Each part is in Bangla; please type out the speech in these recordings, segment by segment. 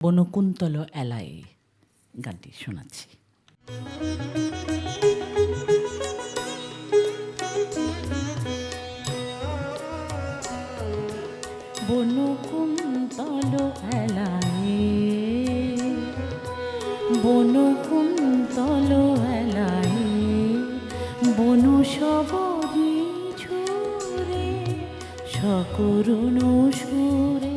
বনকুন্তল এলায় গানটি শোনাচ্ছি। বনকুন্তল এলায়, বনকুন্তল এলায়, বন সবরি ঝরে সকরুণ সুরে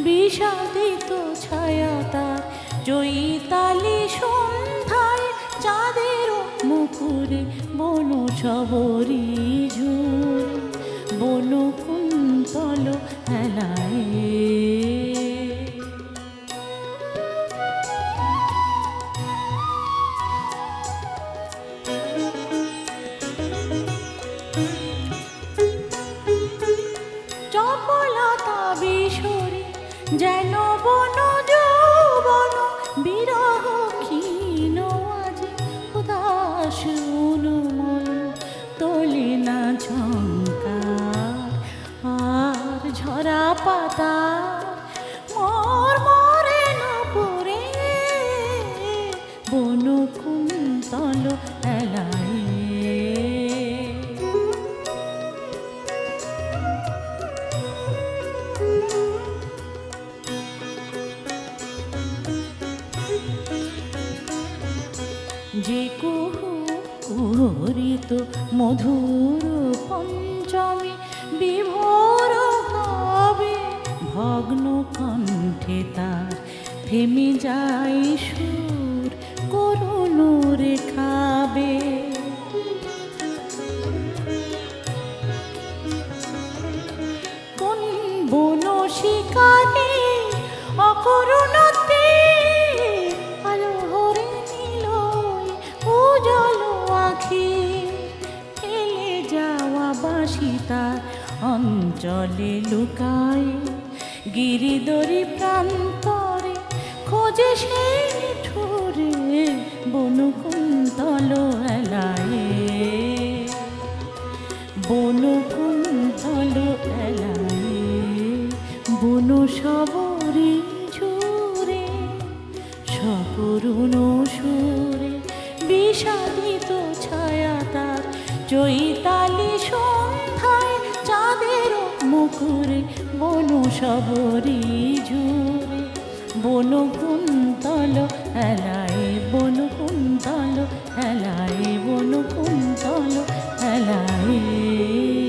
বিষাদিত ছায়া তার চৈতালি সন্ধ্যায় চাঁদের মুকুরে বন সবরি ঝরে বনকুন্তল এলায়। চপলতা বিশরে যেন বন যৌবন বিরহ ক্ষীণ আজি উদাস উন্মল তোলে না ঝঙ্কার আর ঝরা পাতা মর মরে না পড়ে বনকুন্তল এলায়। যে কুহু কুহরিত মধুর পঞ্চমী বিভোর ভাবে ভগ্ন কণ্ঠে তার থেমে যায় সুর করুণ রেখাবে। কোন বন শিকারে অকরুণতে আলো হরে নিলয় উজল আখি ফেলে যাওয়া বাসি তার অঞ্চলে লুকায় গিরিদরি প্রান্তরে খোঁজে সে ঠোরে বনকুন্তল এলায়। বনকুন্তল এলায়, বন সবরি ঝরে সকরুণ সুরে বিষাদিত ছায়া তার চৈতালি সন্ধ্যায় চাঁদের মুকুরে বন সবরি ঝরে বনকুন্তল এলায়। বনকুন্তল এলায়, বনকুন্তল এলায়।